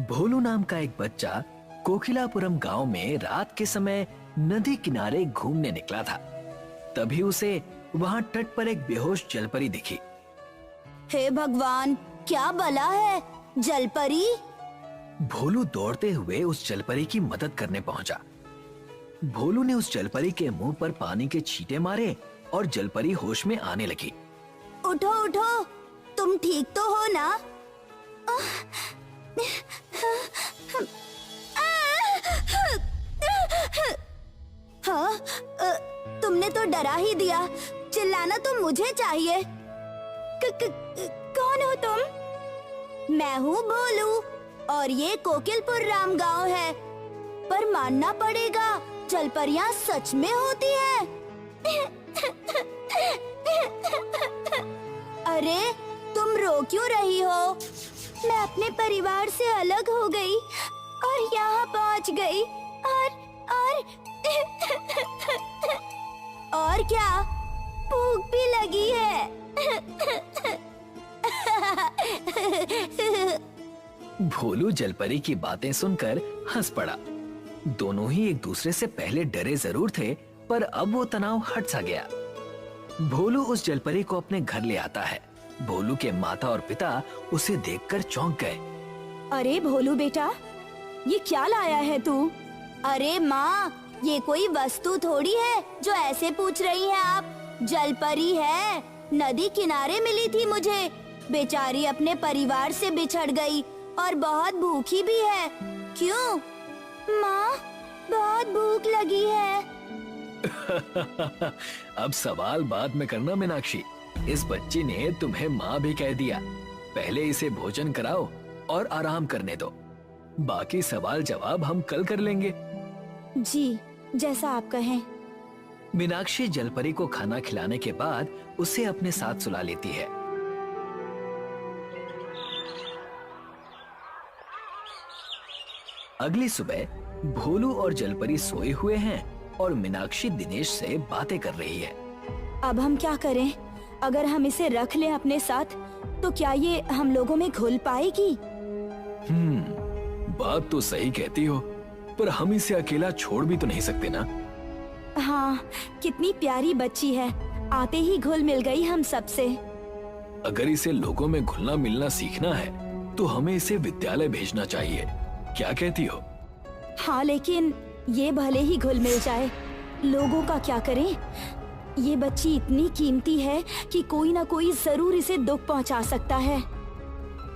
भोलू नाम का एक बच्चा कोकिलापुरम गांव में रात के समय नदी किनारे घूमने निकला था। तभी उसे वहां तट पर एक बेहोश जलपरी दिखी। हे भगवान, क्या बला है? जलपरी? भोलू दौड़ते हुए उस जलपरी की मदद करने पहुंचा। भोलू ने उस जलपरी के मुंह पर पानी के छींटे मारे और जलपरी होश में आने लगी। उठो उठो, तुम ठीक तो हो ना? हाँ, तुमने तो डरा ही दिया। चिल्लाना तो मुझे चाहिए। कौन हो तुम? मैं हूँ भोलू और ये कोकिलपुर राम गांव है। पर मानना पड़ेगा, जलपरियां सच में होती है। अरे तुम रो क्यों रही हो? मैं अपने परिवार से अलग हो गई और यहाँ पहुँच गई और क्या, भूख भी लगी है। भोलू जलपरी की बातें सुनकर हंस पड़ा। दोनों ही एक दूसरे से पहले डरे जरूर थे, पर अब वो तनाव हट सा गया। भोलू उस जलपरी को अपने घर ले आता है। भोलू के माता और पिता उसे देखकर चौंक गए। अरे भोलू बेटा, ये क्या लाया है तू? अरे माँ, ये कोई वस्तु थोड़ी है जो ऐसे पूछ रही हैं आप। जलपरी है, नदी किनारे मिली थी मुझे। बेचारी अपने परिवार से बिछड़ गई और बहुत भूखी भी है। क्यों माँ, बहुत भूख लगी है। अब सवाल बाद में करना मीनाक्षी। इस बच्ची ने तुम्हें माँ भी कह दिया। पहले इसे भोजन कराओ और आराम करने दो। बाकी सवाल जवाब हम कल कर लेंगे। जी, जैसा आप कहें। मीनाक्षी जलपरी को खाना खिलाने के बाद उसे अपने साथ सुला लेती है। अगली सुबह भोलू और जलपरी सोए हुए हैं और मीनाक्षी दिनेश से बातें कर रही है। अब हम क्या करें? अगर हम इसे रख लें अपने साथ, तो क्या ये हम लोगों में घुल पाएगी? बात तो सही कहती हो, पर हम इसे अकेला छोड़ भी तो नहीं सकते ना। हाँ, कितनी प्यारी बच्ची है, आते ही घुल मिल गई हम सबसे। अगर इसे लोगों में घुलना मिलना सीखना है, तो हमें इसे विद्यालय भेजना चाहिए। क्या कहती हो? हाँ, लेकिन ये भले ही घुल मिल जाए, लोगों का क्या करें? ये बच्ची इतनी कीमती है कि कोई ना कोई जरूर इसे दुख पहुंचा सकता है।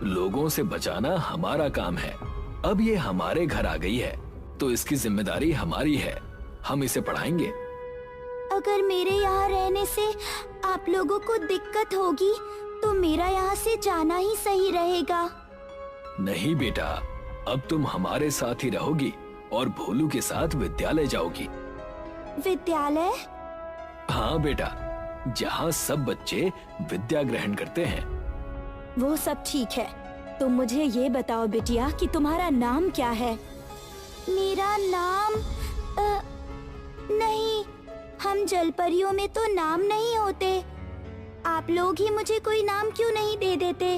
लोगों से बचाना हमारा काम है। अब ये हमारे घर आ गई है, तो इसकी जिम्मेदारी हमारी है। हम इसे पढ़ाएंगे। अगर मेरे यहाँ रहने से आप लोगों को दिक्कत होगी, तो मेरा यहाँ से जाना ही सही रहेगा। नहीं बेटा, अब तुम हमारे साथ ही रहोगी और भोलू के साथ विद्यालय जाओगी। विद्यालय? हाँ बेटा, जहाँ सब बच्चे विद्या ग्रहण करते हैं। वो सब ठीक है, तुम मुझे ये बताओ बिटिया कि तुम्हारा नाम क्या है? मेरा नाम नहीं, हम जलपरियों में तो नाम नहीं होते। आप लोग ही मुझे कोई नाम क्यों नहीं दे देते?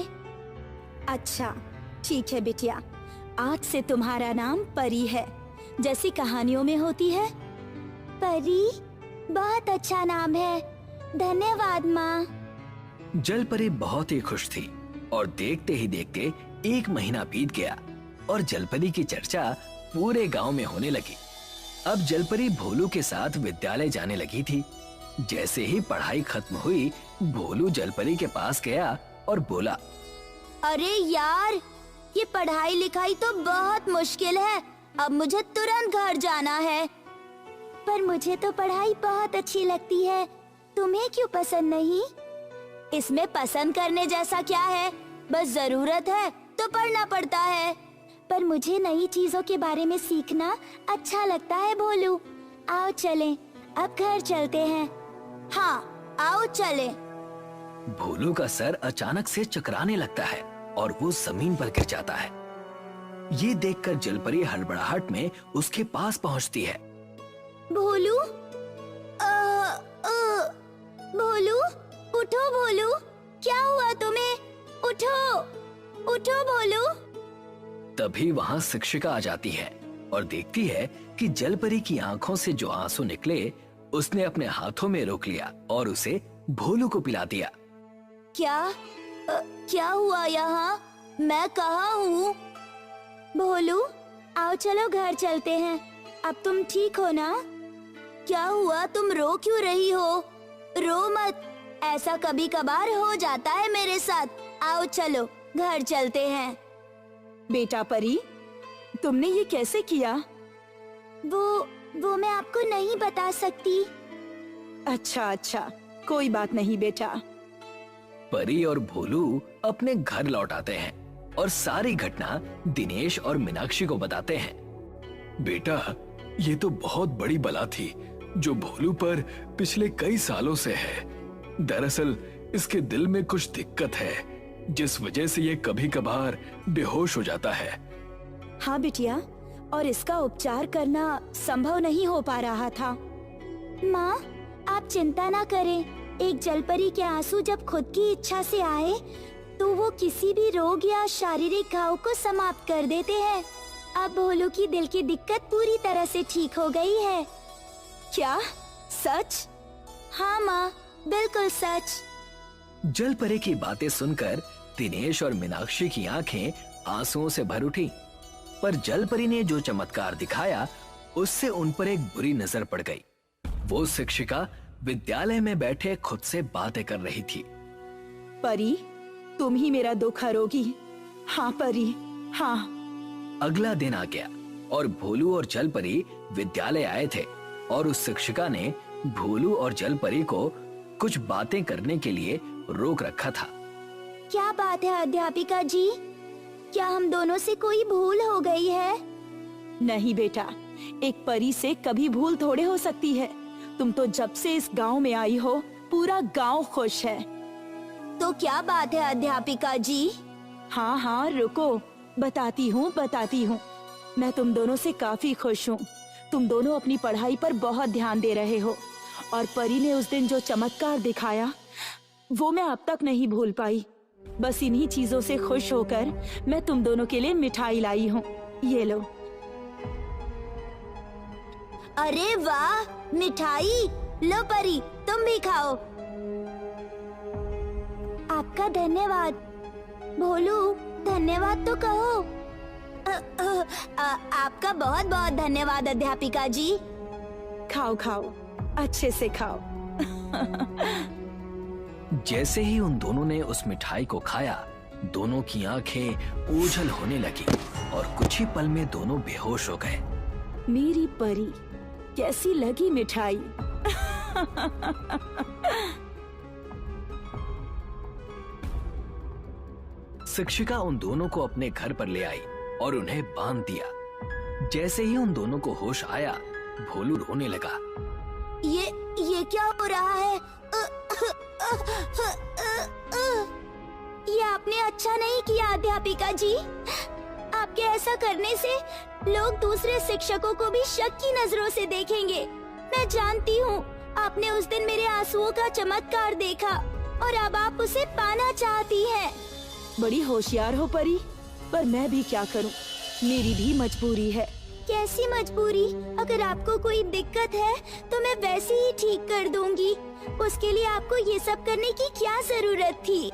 अच्छा ठीक है बिटिया, आज से तुम्हारा नाम परी है, जैसी कहानियों में होती है। परी? बहुत अच्छा नाम है, धन्यवाद माँ। जलपरी बहुत ही खुश थी और देखते ही देखते 1 महीना बीत गया और जलपरी की चर्चा पूरे गांव में होने लगी। अब जलपरी भोलू के साथ विद्यालय जाने लगी थी। जैसे ही पढ़ाई खत्म हुई, भोलू जलपरी के पास गया और बोला, अरे यार, ये पढ़ाई लिखाई तो बहुत मुश्किल है। अब मुझे तुरंत घर जाना है। पर मुझे तो पढ़ाई बहुत अच्छी लगती है, तुम्हें क्यों पसंद नहीं? इसमें पसंद करने जैसा क्या है, बस जरूरत है तो पढ़ना पड़ता है। पर मुझे नई चीजों के बारे में सीखना अच्छा लगता है भोलू। आओ चलें, अब घर चलते हैं। हाँ, आओ चलें। भोलू का सर अचानक से चकराने लगता है और वो जमीन पर गिर जाता है। ये देखकर जलपरी हड़बड़ाहट में उसके पास पहुंचती है। भोलू, भोलू, उठो भोलू, क्या हुआ तुम्हें? उठो, उठो भोलू। तभी वहाँ शिक्षिका आ जाती है और देखती है कि जलपरी की आंखों से जो आंसू निकले उसने अपने हाथों में रोक लिया और उसे भोलू को पिला दिया। क्या हुआ यहाँ? मैं कहाँ हूँ? भोलू, आओ चलो घर चलते हैं। अब तुम ठीक हो ना? क्या हुआ, तुम रो क्यों रही हो? रो मत, ऐसा कभी कभार हो जाता है मेरे साथ। आओ चलो घर चलते हैं। बेटा परी, तुमने ये कैसे किया? वो मैं आपको नहीं बता सकती। अच्छा, कोई बात नहीं बेटा। परी और भोलू अपने घर लौट आते हैं और सारी घटना दिनेश और मीनाक्षी को बताते हैं। बेटा, ये तो बहुत बड़ी बला थी जो भोलू पर पिछले कई सालों से है। दरअसल इसके दिल में कुछ दिक्कत है जिस वजह से ये कभी कभार बेहोश हो जाता है। हाँ बिटिया, और इसका उपचार करना संभव नहीं हो पा रहा था। माँ, आप चिंता ना करें। एक जलपरी के आंसू जब खुद की इच्छा से आए तो वो किसी भी रोग या शारीरिक घाव को समाप्त कर देते हैं। अब भोलू की दिल की दिक्कत पूरी तरह से ठीक हो गई है। क्या? सच? हाँ माँ, बिल्कुल सच। जलपरी की बातें सुनकर दिनेश और मीनाक्षी की आंखें आंसुओं से भर उठी, पर जलपरी ने जो चमत्कार दिखाया उससे उन पर एक बुरी नजर पड़ गई। वो शिक्षिका विद्यालय में बैठे खुद से बातें कर रही थी। परी, तुम ही मेरा दुख हरोगी। हाँ परी, हाँ। अगला दिन आ गया और भोलू और जलपरी विद्यालय आए थे और उस शिक्षिका ने भोलू और जलपरी को कुछ बातें करने के लिए रोक रखा था। क्या बात है अध्यापिका जी? क्या हम दोनों से कोई भूल हो गई है? नहीं बेटा, एक परी से कभी भूल थोड़े हो सकती है। तुम तो जब से इस गांव में आई हो पूरा गांव खुश है। तो क्या बात है अध्यापिका जी? हाँ, रुको, बताती हूँ। मैं तुम दोनों से काफी खुश हूँ। तुम दोनों अपनी पढ़ाई पर बहुत ध्यान दे रहे हो और परी ने उस दिन जो चमत्कार दिखाया वो मैं अब तक नहीं भूल पाई। बस इन्हीं चीजों से खुश होकर मैं तुम दोनों के लिए मिठाई लाई हूँ। ये लो। अरे वाह, मिठाई! लो परी, तुम भी खाओ। आपका धन्यवाद। भोलू, धन्यवाद तो कहो। आपका बहुत बहुत धन्यवाद अध्यापिका जी। खाओ, अच्छे से खाओ। जैसे ही उन दोनों ने उस मिठाई को खाया, दोनों की आंखें ओझल होने लगी और कुछ ही पल में दोनों बेहोश हो गए। मेरी परी, कैसी लगी मिठाई? शिक्षिका उन दोनों को अपने घर पर ले आई और उन्हें बांध दिया। जैसे ही उन दोनों को होश आया, भोलू रोने लगा। ये क्या हो रहा है? ये आपने अच्छा नहीं किया अध्यापिका जी। आपके ऐसा करने से लोग दूसरे शिक्षकों को भी शक की नजरों से देखेंगे। मैं जानती हूँ आपने उस दिन मेरे आंसुओं का चमत्कार देखा और अब आप उसे पाना चाहती हैं। बड़ी होशियार हो परी, पर मैं भी क्या करूँ, मेरी भी मजबूरी है। कैसी मजबूरी? अगर आपको कोई दिक्कत है तो मैं वैसे ही ठीक कर दूंगी। उसके लिए आपको ये सब करने की क्या जरूरत थी?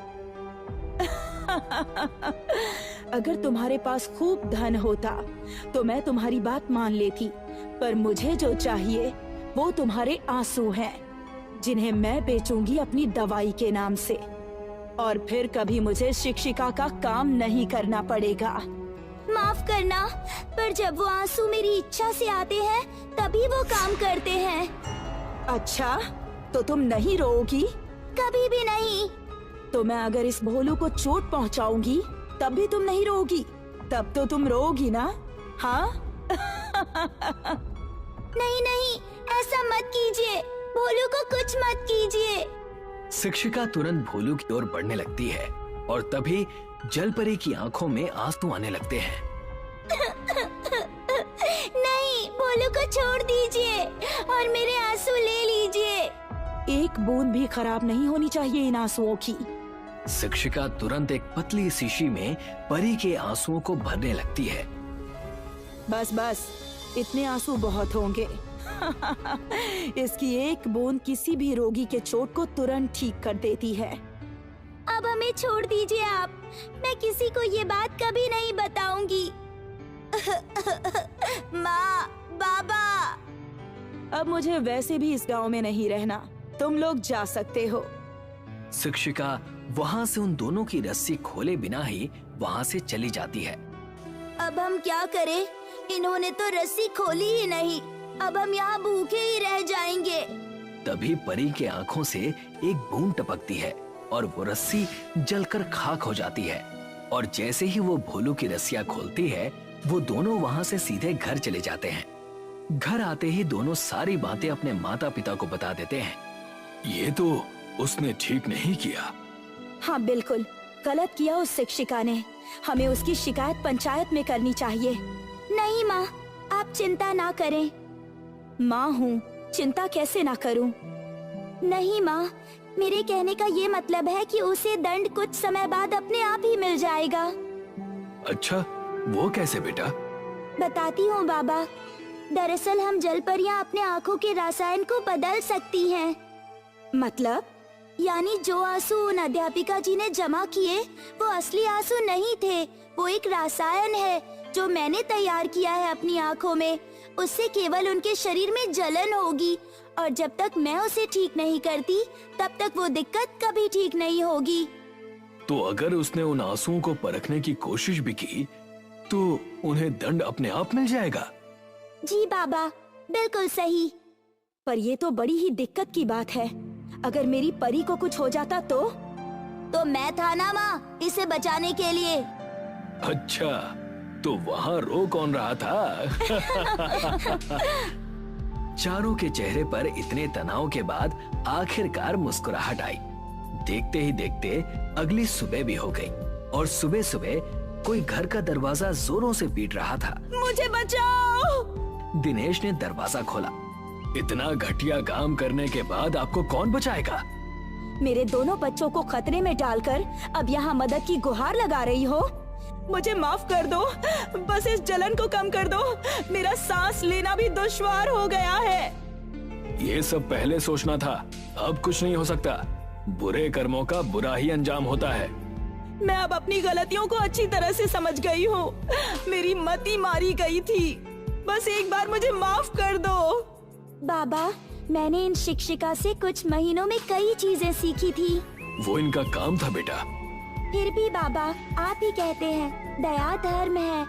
अगर तुम्हारे पास खूब धन होता तो मैं तुम्हारी बात मान लेती, पर मुझे जो चाहिए वो तुम्हारे आंसू हैं, जिन्हें मैं बेचूंगी अपनी दवाई के नाम से, और फिर कभी मुझे शिक्षिका का काम नहीं करना पड़ेगा। माफ करना, पर जब वो आंसू मेरी इच्छा से आते हैं तभी वो काम करते हैं। अच्छा, तो तुम नहीं रोओगी? कभी भी नहीं। तो मैं अगर इस भोलू को चोट पहुंचाऊंगी तब भी तुम नहीं रोओगी? तब तो तुम रोओगी ना? हाँ? नहीं, ऐसा मत कीजिए। भोलू को कुछ मत कीजिए। शिक्षिका तुरंत भोलू की ओर बढ़ने लगती है और तभी जलपरी की आंखों में आंसू आने लगते हैं। नहीं, भोलू को छोड़ दीजिए और मेरे आंसू ले लीजिए। एक बूंद भी खराब नहीं होनी चाहिए इन आंसुओं की। शिक्षिका तुरंत एक पतली शीशी में परी के आंसुओं को भरने लगती है। बस बस, इतने आंसू बहुत होंगे। इसकी एक बूंद किसी भी रोगी के चोट को तुरंत ठीक कर देती है। अब हमें छोड़ दीजिए आप, मैं किसी को ये बात कभी नहीं बताऊंगी। माँ, बाबा। अब मुझे वैसे भी इस गांव में नहीं रहना, तुम लोग जा सकते हो। शिक्षिका वहाँ से उन दोनों की रस्सी खोले बिना ही वहाँ से चली जाती है। अब हम क्या करें? इन्होंने तो रस्सी खोली ही नहीं। अब हम यहाँ भूखे ही रह जाएंगे। तभी परी के आंखों से एक बूंद टपकती है और वो रस्सी जलकर खाक हो जाती है। और जैसे ही वो भोलू की रस्सियाँ खोलती है, वो दोनों वहाँ से सीधे घर चले जाते हैं। घर आते ही दोनों सारी बातें अपने माता पिता को बता देते हैं। ये तो उसने ठीक नहीं किया। हाँ बिल्कुल, गलत किया उस शिक्षिका ने। हमें उसकी शिकायत पंचायत में करनी चाहिए। नहीं माँ, आप चिंता ना करें। माँ हूँ, चिंता कैसे ना करूँ? नहीं माँ, मेरे कहने का ये मतलब है कि उसे दंड कुछ समय बाद अपने आप ही मिल जाएगा। अच्छा, वो कैसे बेटा? बताती हूँ बाबा। दरअसल हम जलपरियाँ अपने आँखों के रसायन को बदल सकती हैं। मतलब? यानी जो आंसू उन अध्यापिका जी ने जमा किए वो असली आंसू नहीं थे। वो एक रसायन है जो मैंने तैयार किया है अपनी आँखों में। उससे केवल उनके शरीर में जलन होगी और जब तक मैं उसे ठीक नहीं करती तब तक वो दिक्कत कभी ठीक नहीं होगी। तो अगर उसने उन आंसुओं को परखने की कोशिश भी की तो उन्हें दंड अपने आप मिल जाएगा? जी बाबा, बिल्कुल सही। पर ये तो बड़ी ही दिक्कत की बात है। अगर मेरी परी को कुछ हो जाता तो मैं था ना माँ, इसे बचाने के लिए। अच्छा, तो वहाँ रो कौन रहा था? चारों के चेहरे पर इतने तनाव के बाद आखिरकार मुस्कुराहट आई। देखते ही देखते अगली सुबह भी हो गई और सुबह सुबह कोई घर का दरवाजा जोरों से पीट रहा था। मुझे बचाओ! दिनेश ने दरवाजा खोला। इतना घटिया काम करने के बाद आपको कौन बचाएगा? मेरे दोनों बच्चों को खतरे में डालकर अब यहाँ मदद की गुहार लगा रही हो? मुझे माफ कर दो, बस इस जलन को कम कर दो। मेरा सांस लेना भी दुश्वार हो गया है। ये सब पहले सोचना था, अब कुछ नहीं हो सकता। बुरे कर्मों का बुरा ही अंजाम होता है। मैं अब अपनी गलतियों को अच्छी तरह से समझ गई हूँ। मेरी मति मारी गई थी। बस एक बार मुझे माफ कर दो। बाबा, मैंने इन शिक्षिका से कुछ महीनों में कई चीजें सीखी थी। वो इनका काम था बेटा। फिर भी बाबा, आप ही कहते हैं दया धर्म है,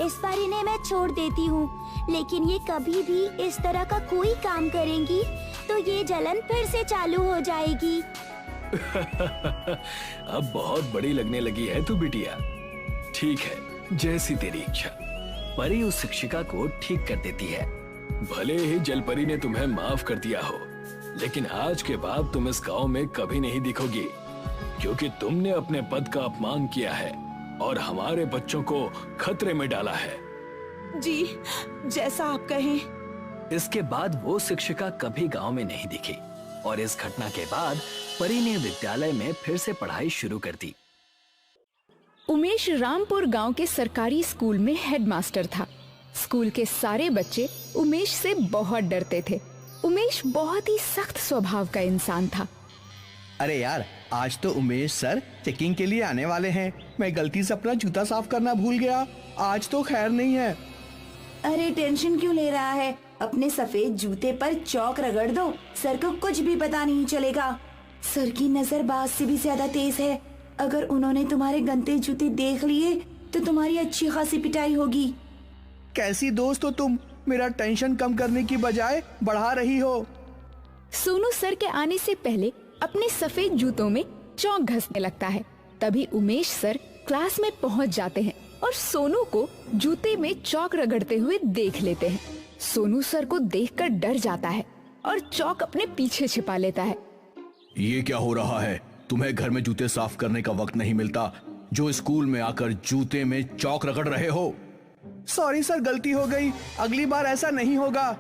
इस बार इन्हें मैं छोड़ देती हूँ। लेकिन ये कभी भी इस तरह का कोई काम करेंगी तो ये जलन फिर से चालू हो जाएगी। अब बहुत बड़ी लगने लगी है तू बिटिया। ठीक है, जैसी तेरी इच्छा। परी उस शिक्षिका को ठीक कर देती है। भले ही जलपरी ने तुम्हें माफ कर दिया हो, लेकिन आज के बाद तुम इस गांव में कभी नहीं दिखोगी, क्योंकि तुमने अपने पद का अपमान किया है और हमारे बच्चों को खतरे में डाला है। जी, जैसा आप कहें। इसके बाद वो शिक्षिका कभी गांव में नहीं दिखी और इस घटना के बाद परी ने विद्यालय में फिर से पढ़ाई शुरू कर दी। उमेश रामपुर गांव के सरकारी स्कूल में हेडमास्टर था। स्कूल के सारे बच्चे उमेश से बहुत डरते थे। उमेश बहुत ही सख्त स्वभाव का इंसान था। अरे यार, आज तो उमेश सर चेकिंग के लिए आने वाले हैं। मैं गलती से अपना जूता साफ करना भूल गया। आज तो खैर नहीं है। अरे टेंशन क्यों ले रहा है? अपने सफेद जूते पर चौक रगड़ दो, सर को कुछ भी पता नहीं चलेगा। सर की नजर बाज से भी ज्यादा तेज है। अगर उन्होंने तुम्हारे गंदे जूते देख लिए तो तुम्हारी अच्छी खासी पिटाई होगी। कैसी दोस्त हो तुम? मेरा टेंशन कम करने की बजाय बढ़ा रही हो। सोनू सर के आने से पहले अपने सफेद जूतों में चौक घसने लगता है। तभी उमेश सर क्लास में पहुंच जाते हैं और सोनू को जूते में चौक रगड़ते हुए देख लेते हैं। सोनू सर को देखकर डर जाता है और चौक अपने पीछे छिपा लेता है। ये क्या हो रहा है? तुम्हें घर में जूते साफ करने का वक्त नहीं मिलता, जो स्कूल में आकर जूते में चौक रगड़ रहे हो। सॉरी सर, गलती हो गई। अगली बार ऐसा नहीं होगा।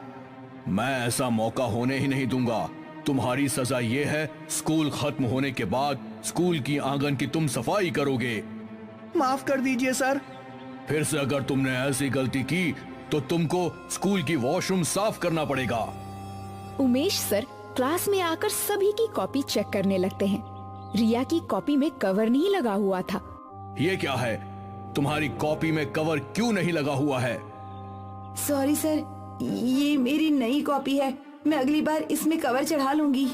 मैं ऐसा मौका होने ही नहीं दूंगा। तुम्हारी सजा ये है, स्कूल खत्म होने के बाद स्कूल की आंगन की तुम सफाई करोगे। माफ कर दीजिए सर। फिर से अगर तुमने ऐसी गलती की तो तुमको स्कूल की वॉशरूम साफ करना पड़ेगा। उमेश सर क्लास में आकर सभी की कॉपी चेक करने लगते हैं। रिया की कॉपी में कवर नहीं लगा हुआ था। ये क्या है? तुम्हारी कॉपी में कवर क्यों नहीं लगा हुआ है? सॉरी सर, ये मेरी नई कॉपी है। मैं अगली बार इसमें कवर चढ़ा लूंगी।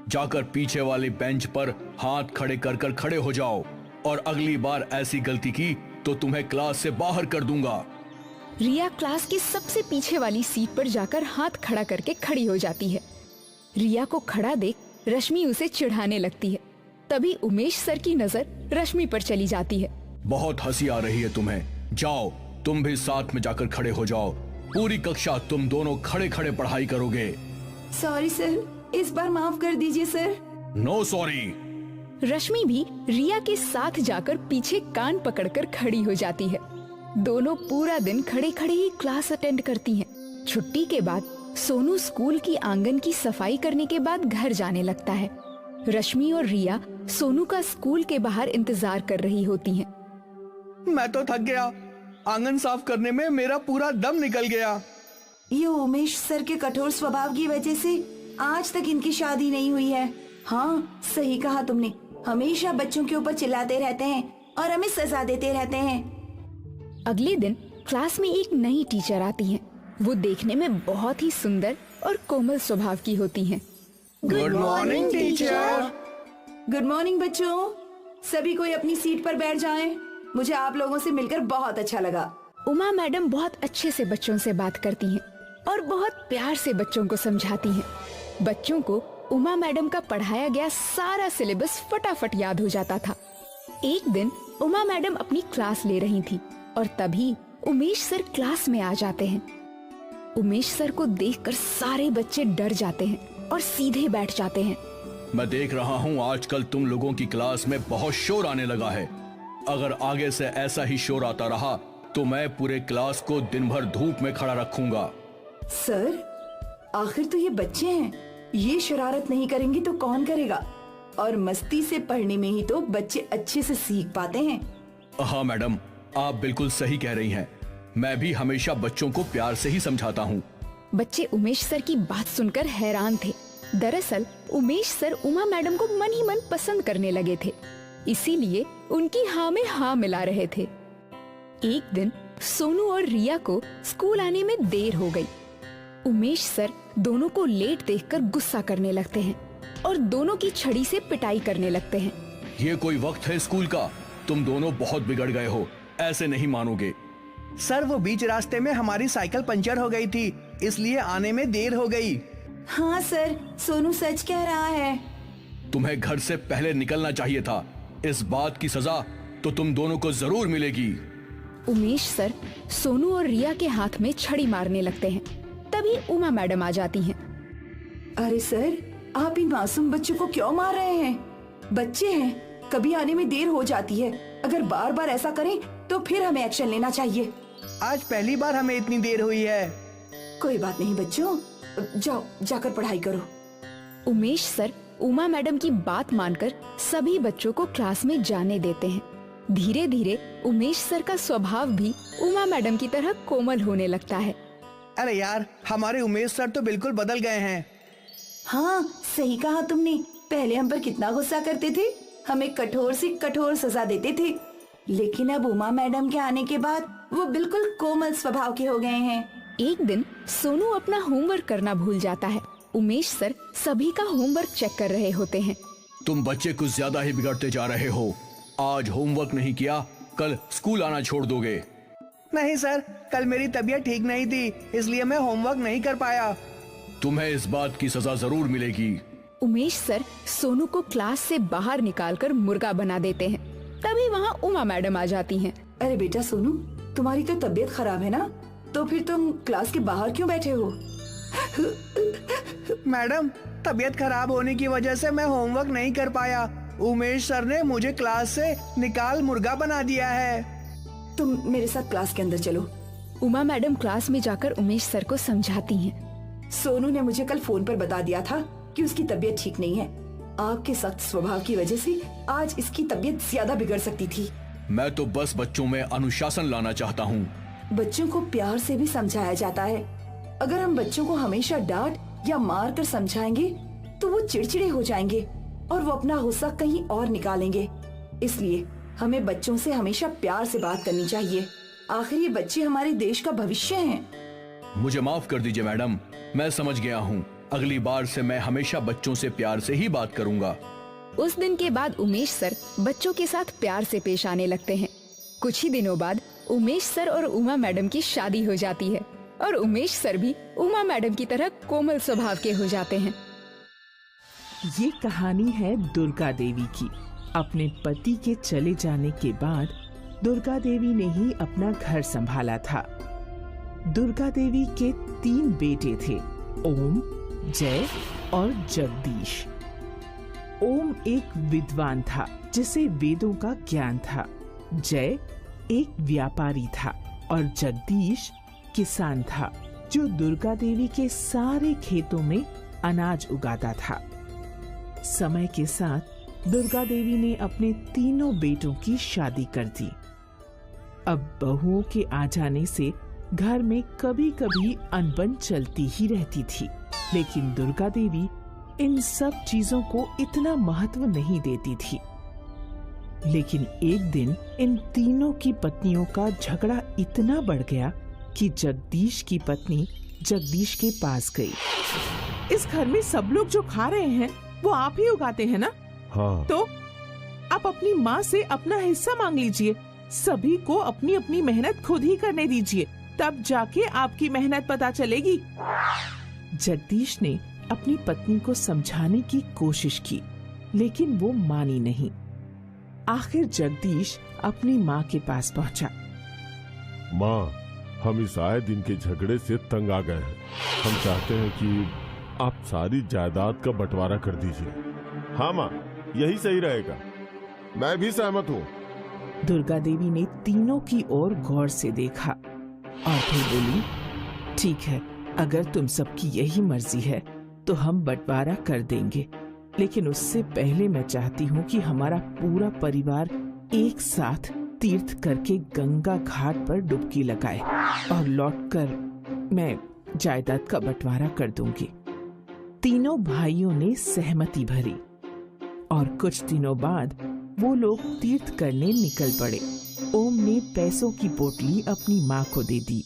जाकर पीछे वाली बेंच पर हाथ खड़े कर कर खड़े हो जाओ, और अगली बार ऐसी गलती की तो तुम्हें क्लास से बाहर कर दूंगा। रिया क्लास के सबसे पीछे वाली सीट पर जाकर हाथ खड़ा करके खड़ी हो जाती है। रिया को खड़ा देख रश्मि उसे चिढ़ाने लगती है। तभी उमेश सर की नजर रश्मि पर चली जाती है। बहुत हंसी आ रही है तुम्हें। जाओ, तुम भी साथ में जाकर खड़े हो जाओ। पूरी कक्षा तुम दोनों खड़े खड़े पढ़ाई करोगे। सॉरी सर, इस बार माफ कर दीजिए सर। No sorry. रश्मि भी रिया के साथ जाकर पीछे कान पकड़कर खड़ी हो जाती है। दोनों पूरा दिन खड़े खड़े ही क्लास अटेंड करती हैं। छुट्टी के बाद सोनू स्कूल की आंगन की सफाई करने के बाद घर जाने लगता है। रश्मि और रिया सोनू का स्कूल के बाहर इंतजार कर रही होती हैं। मैं तो थक गया। आंगन साफ करने में मेरा पूरा दम निकल गया। ये उमेश सर के कठोर स्वभाव की वजह से आज तक इनकी शादी नहीं हुई है। हाँ, सही कहा तुमने। हमेशा बच्चों के ऊपर चिल्लाते रहते हैं और हमें सजा देते रहते हैं। अगले दिन क्लास में एक नई टीचर आती हैं। वो देखने में बहुत ही सुंदर और कोमल स्वभाव की होती हैं। Good morning teacher. Good morning बच्चों। सभी कोई अपनी सीट पर बैठ जाएं। मुझे आप लोगों से मिलकर बहुत अच्छा लगा। उमा मैडम बहुत अच्छे से बच्चों से बात करती हैं और बहुत प्यार से बच्चों को समझाती हैं। बच्चों को उमा मैडम का पढ़ाया गया सारा सिलेबस फटाफट याद हो जाता था। एक दिन उमा मैडम अपनी क्लास ले रही थी और तभी उमेश सर क्लास में आ जाते हैं। उमेश सर को देखकर सारे बच्चे डर जाते हैं और सीधे बैठ जाते हैं। मैं देख रहा हूँ आजकल तुम लोगों की क्लास में बहुत शोर आने लगा है। अगर आगे से ऐसा ही शोर आता रहा तो मैं पूरे क्लास को दिन भर धूप में खड़ा रखूंगा। सर, आखिर तो ये बच्चे हैं। ये शरारत नहीं करेंगे तो कौन करेगा? और मस्ती से पढ़ने में ही तो बच्चे अच्छे से सीख पाते हैं। हाँ मैडम, आप बिल्कुल सही कह रही हैं। मैं भी हमेशा बच्चों को प्यार से ही समझाता हूँ। बच्चे उमेश सर की बात सुनकर हैरान थे। दरअसल उमेश सर उमा मैडम को मन ही मन पसंद करने लगे थे, इसीलिए उनकी हाँ में हाँ मिला रहे थे। एक दिन सोनू और रिया को स्कूल आने में देर हो गई। उमेश सर दोनों को लेट देखकर गुस्सा करने लगते हैं और दोनों की छड़ी से पिटाई करने लगते हैं। ये कोई वक्त है स्कूल का? तुम दोनों बहुत बिगड़ गए हो, ऐसे नहीं मानोगे। सर, वो बीच रास्ते में हमारी साइकिल पंचर हो गई थी, इसलिए आने में देर हो गई। हाँ सर, सोनू सच कह रहा है। तुम्हें घर से पहले निकलना चाहिए था। इस बात की सजा तो तुम दोनों को जरूर मिलेगी। उमेश सर सोनू और रिया के हाथ में छड़ी मारने लगते हैं। तभी उमा मैडम आ जाती हैं। अरे सर, आप इन मासूम बच्चों को क्यों मार रहे हैं? बच्चे हैं, कभी आने में देर हो जाती है। अगर बार बार ऐसा करें तो फिर हमें एक्शन लेना चाहिए। आज पहली बार हमें इतनी देर हुई है। कोई बात नहीं बच्चों, जाओ जाकर पढ़ाई करो। उमेश सर उमा मैडम की बात मानकर सभी बच्चों को क्लास में जाने देते हैं। धीरे धीरे उमेश सर का स्वभाव भी उमा मैडम की तरह कोमल होने लगता है। अरे यार, हमारे उमेश सर तो बिल्कुल बदल गए हैं। हाँ, सही कहा तुमने। पहले हम पर कितना गुस्सा करते थे, हमें कठोर से कठोर सजा देते थे, लेकिन अब उमा मैडम के आने के बाद वो बिल्कुल कोमल स्वभाव के हो गए हैं। एक दिन सोनू अपना होमवर्क करना भूल जाता है। उमेश सर सभी का होमवर्क चेक कर रहे होते हैं। तुम बच्चे कुछ ज्यादा ही बिगड़ते जा रहे हो। आज होमवर्क नहीं किया, कल स्कूल आना छोड़ दोगे। नहीं सर, कल मेरी तबीयत ठीक नहीं थी, इसलिए मैं होमवर्क नहीं कर पाया। तुम्हें इस बात की सजा जरूर मिलेगी। उमेश सर सोनू को क्लास से बाहर निकालकर मुर्गा बना देते हैं। तभी वहाँ उमा मैडम आ जाती हैं। अरे बेटा सोनू, तुम्हारी तो तबीयत खराब है ना, तो फिर तुम क्लास के बाहर क्यों बैठे हो? मैडम, तबीयत खराब होने की वजह से मैं होमवर्क नहीं कर पाया। उमेश सर ने मुझे क्लास से निकाल मुर्गा बना दिया है। तुम मेरे साथ क्लास के अंदर चलो। उमा मैडम क्लास में जाकर उमेश सर को समझाती हैं। सोनू ने मुझे कल फोन पर बता दिया था कि उसकी तबीयत ठीक नहीं है, आपके सख्त स्वभाव की वजह से आज इसकी तबीयत ज्यादा बिगड़ सकती थी। मैं तो बस बच्चों में अनुशासन लाना चाहता हूँ। बच्चों को प्यार से भी समझाया जाता है। अगर हम बच्चों को हमेशा डांट या मार कर समझाएंगे तो वो चिड़चिड़े हो जाएंगे और वो अपना गुस्सा कहीं और निकालेंगे। इसलिए हमें बच्चों से हमेशा प्यार से बात करनी चाहिए। आखिर ये बच्चे हमारे देश का भविष्य हैं। मुझे माफ कर दीजिए मैडम, मैं समझ गया हूँ। अगली बार से मैं हमेशा बच्चों से प्यार से ही बात करूँगा। उस दिन के बाद उमेश सर बच्चों के साथ प्यार से पेश आने लगते हैं। कुछ ही दिनों बाद उमेश सर और उमा मैडम की शादी हो जाती है और उमेश सर भी उमा मैडम की तरह कोमल स्वभाव के हो जाते हैं। ये कहानी है दुर्गा देवी की। अपने पति के चले जाने के बाद दुर्गा देवी ने ही अपना घर संभाला था। दुर्गा देवी के 3 बेटे थे, ओम, जय और जगदीश। ओम एक विद्वान था जिसे वेदों का ज्ञान था। जय एक व्यापारी था और जगदीश किसान था जो दुर्गा देवी के सारे खेतों में अनाज उगाता था। समय के साथ दुर्गा देवी ने अपने तीनों बेटों की शादी कर दी। अब बहुओं के आ जाने से घर में कभी कभी अनबन चलती ही रहती थी, लेकिन दुर्गा देवी इन सब चीजों को इतना महत्व नहीं देती थी। लेकिन एक दिन इन तीनों की पत्नियों का झगड़ा इतना बढ़ गया कि जगदीश की पत्नी जगदीश के पास गई। इस घर में सब लोग जो खा रहे हैं वो आप ही उगाते हैं ना? हाँ। तो आप अपनी माँ से अपना हिस्सा मांग लीजिए। सभी को अपनी अपनी मेहनत खुद ही करने दीजिए, तब जाके आपकी मेहनत पता चलेगी। जगदीश ने अपनी पत्नी को समझाने की कोशिश की, लेकिन वो मानी नहीं। आखिर जगदीश अपनी माँ के पास पहुँचा। माँ, हम इस आए दिन के झगड़े से तंग आ गए हैं। हम चाहते हैं कि आप सारी जायदाद का बंटवारा कर दीजिए। हाँ माँ, यही सही रहेगा। मैं भी सहमत हूँ। दुर्गा देवी ने तीनों की ओर गौर से देखा और फिर बोली, ठीक है, अगर तुम सबकी यही मर्जी है तो हम बंटवारा कर देंगे, लेकिन उससे पहले मैं चाहती हूँ कि हमारा पूरा परिवार एक साथ तीर्थ करके गंगा घाट पर डुबकी लगाए और लौटकर मैं जायदाद का बंटवारा कर दूंगी। तीनों भाइयों ने सहमति भरी और कुछ दिनों बाद वो लोग तीर्थ करने निकल पड़े। ओम ने पैसों की पोटली अपनी माँ को दे दी।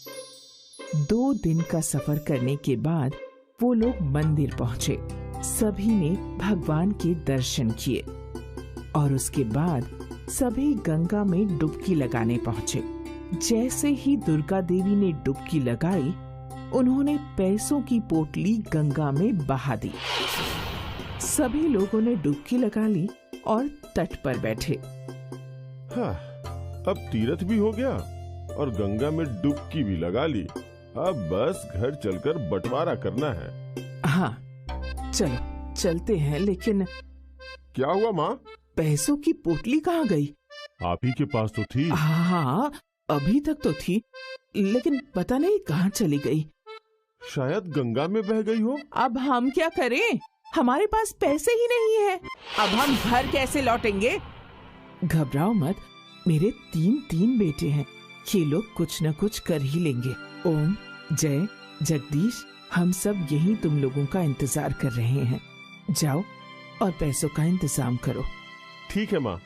2 दिन का सफर करने के बाद वो लोग मंदिर पहुँचे। सभी ने भगवान के दर्शन किए और उसके बाद सभी गंगा में डुबकी लगाने पहुँचे। जैसे ही दुर्गा देवी ने डुबकी लगाई, उन्होंने पैसों की पोटली गंगा में बहा दी। सभी लोगों ने डुबकी लगा ली और तट पर बैठे। हाँ, अब तीर्थ भी हो गया और गंगा में डुबकी भी लगा ली। अब बस घर चलकर बंटवारा करना है। हाँ, चलो चलते हैं। लेकिन क्या हुआ माँ? पैसों की पोटली कहाँ गई? आप ही के पास तो थी। हाँ, अभी तक तो थी, लेकिन पता नहीं कहाँ चली गई। शायद गंगा में बह गई हो। अब हम क्या करें? हमारे पास पैसे ही नहीं है। अब हम घर कैसे लौटेंगे? घबराओ मत, मेरे 3 बेटे हैं। ये लोग कुछ न कुछ कर ही लेंगे। ओम, जय, जगदीश, हम सब यही तुम लोगों का इंतजार कर रहे हैं। जाओ और पैसों का इंतजाम करो। ठीक है माँ।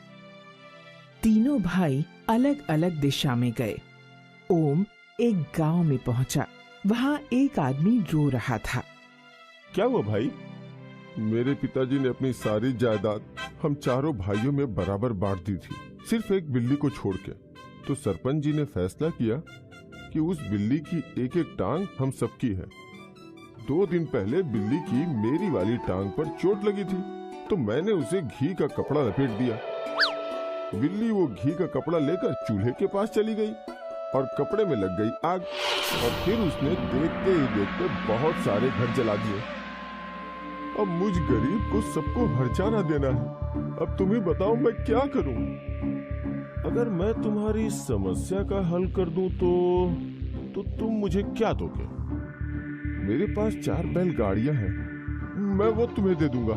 तीनों भाई अलग अलग दिशा में गए। ओम एक गांव में पहुंचा। वहां एक आदमी रो रहा था। क्या हुआ भाई? मेरे पिताजी ने अपनी सारी जायदाद हम चारों भाइयों में बराबर बांट दी थी, सिर्फ एक बिल्ली को छोड़ के। तो सरपंच जी ने फैसला किया कि उस बिल्ली की एक एक टांग हम सबकी है। 2 दिन पहले बिल्ली की मेरी वाली टांग पर चोट लगी थी, तो मैंने उसे घी का कपड़ा लपेट दिया। बिल्ली वो घी का कपड़ा लेकर चूल्हे के पास चली गई और कपड़े में लग गई आग, और फिर उसने देखते ही देखते बहुत सारे घर जला दिए। अब मुझ गरीब को सबको हर्जाना देना है। अब तुम्हें बताओ मैं क्या करूं? अगर मैं तुम्हारी समस्या का हल कर दूं तो तुम मुझे क्या दोगे? मेरे पास 4 बैलगाड़ियां हैं, मैं वो तुम्हें दे दूंगा।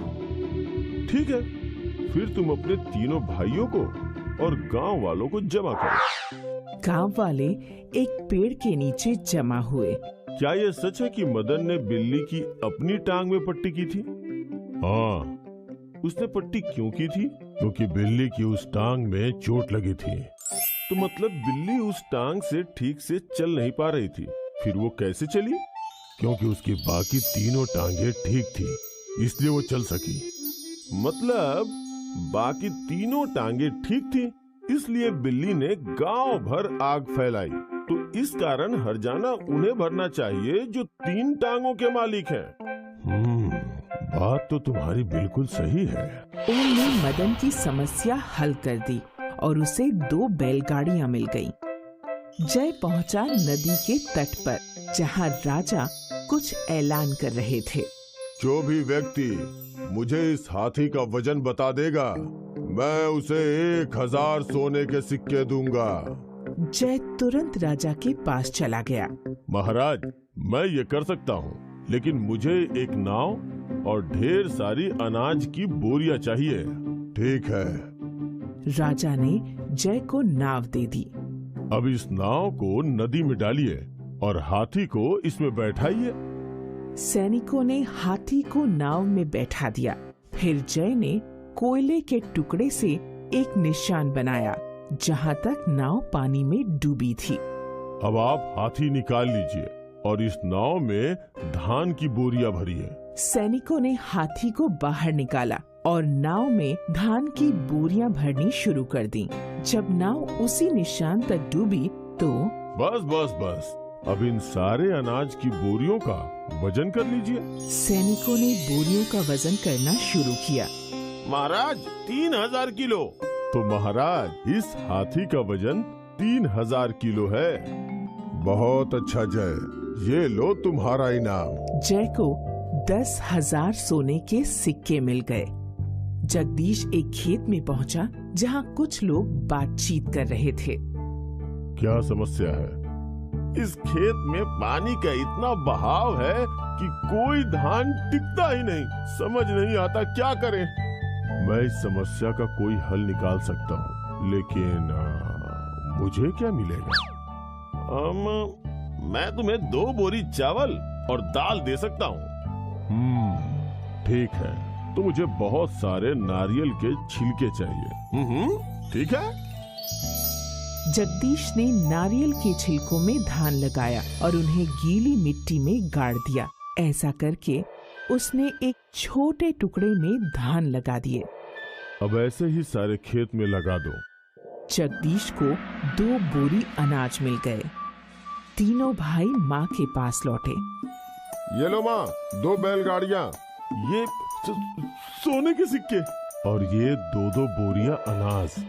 ठीक है, फिर तुम अपने तीनों भाइयों को और गांव वालों को जमा करो। गांव वाले एक पेड़ के नीचे जमा हुए। क्या ये सच है कि मदन ने बिल्ली की अपनी टांग में पट्टी की थी? हाँ, उसने पट्टी क्यों की थी? क्योंकि बिल्ली की उस टांग में चोट लगी थी। तो मतलब बिल्ली उस टांग से ठीक से चल नहीं पा रही थी। फिर वो कैसे चली? क्योंकि उसकी बाकी तीनों टांगे ठीक थी, इसलिए वो चल सकी। मतलब बाकी तीनों टांगे ठीक थी, इसलिए बिल्ली ने गांव भर आग फैलाई। तो इस कारण हर्जाना उन्हें भरना चाहिए जो 3 टांगों के मालिक हैं। बात तो तुम्हारी बिल्कुल सही है। ओम ने मदन की समस्या हल कर दी और उसे 2 बैलगाड़ियां मिल गईं। जय पहुंचा नदी के तट पर, जहां राजा कुछ ऐलान कर रहे थे। जो भी व्यक्ति मुझे इस हाथी का वजन बता देगा, मैं उसे 1000 सोने के सिक्के दूंगा। जय तुरंत राजा के पास चला गया। महाराज, मैं ये कर सकता हूँ, लेकिन मुझे एक नाव और ढेर सारी अनाज की बोरियां चाहिए। ठीक है। राजा ने जय को नाव दे दी। अब इस नाव को नदी में डालिए और हाथी को इसमें बैठाइए। सैनिकों ने हाथी को नाव में बैठा दिया। फिर जय ने कोयले के टुकड़े से एक निशान बनाया जहां तक नाव पानी में डूबी थी। अब आप हाथी निकाल लीजिए और इस नाव में धान की बोरियां भरिए। सैनिकों ने हाथी को बाहर निकाला और नाव में धान की बोरियां भरनी शुरू कर दी। जब नाव उसी निशान तक डूबी तो बस बस बस, अब इन सारे अनाज की बोरियों का वजन कर लीजिए। सैनिकों ने बोरियों का वजन करना शुरू किया। महाराज, 3000 किलो। तो महाराज, इस हाथी का वजन 3000 किलो है। बहुत अच्छा जय, ये लो तुम्हारा इनाम। जय को 10,000 सोने के सिक्के मिल गए। जगदीश एक खेत में पहुंचा जहां कुछ लोग बातचीत कर रहे थे। क्या समस्या है? इस खेत में पानी का इतना बहाव है कि कोई धान टिकता ही नहीं। समझ नहीं आता क्या करें। मैं इस समस्या का कोई हल निकाल सकता हूँ, लेकिन मुझे क्या मिलेगा? मैं तुम्हें 2 बोरी चावल और दाल दे सकता हूँ। ठीक है, तो मुझे बहुत सारे नारियल के छिलके चाहिए। ठीक है। जगदीश ने नारियल के छिलकों में धान लगाया और उन्हें गीली मिट्टी में गाड़ दिया। ऐसा करके उसने एक छोटे टुकड़े में धान लगा दिए। अब ऐसे ही सारे खेत में लगा दो। जगदीश को 2 बोरी अनाज मिल गए। तीनों भाई माँ के पास लौटे। ये लो माँ, 2 बैलगाड़ियाँ, ये सोने के सिक्के और ये 2-2 बोरियां अनाज।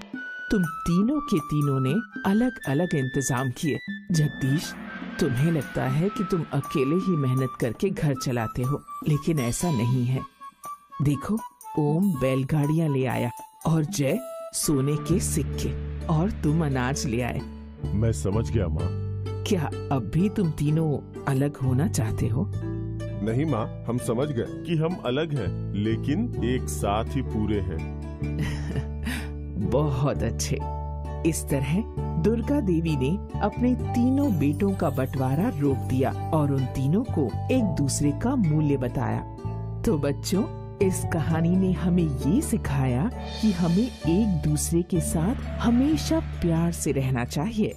तुम तीनों के तीनों ने अलग अलग इंतजाम किए। जगदीश, तुम्हें लगता है कि तुम अकेले ही मेहनत करके घर चलाते हो, लेकिन ऐसा नहीं है। देखो, ओम बैलगाड़ियां ले आया और जय सोने के सिक्के और तुम अनाज ले आए। मैं समझ गया माँ। क्या अब भी तुम तीनों अलग होना चाहते हो? नहीं माँ, हम समझ गए कि हम अलग हैं, लेकिन एक साथ ही पूरे हैं। बहुत अच्छे। इस तरह दुर्गा देवी ने अपने तीनों बेटों का बंटवारा रोक दिया और उन तीनों को एक दूसरे का मूल्य बताया। तो बच्चों, इस कहानी ने हमें ये सिखाया कि हमें एक दूसरे के साथ हमेशा प्यार से रहना चाहिए।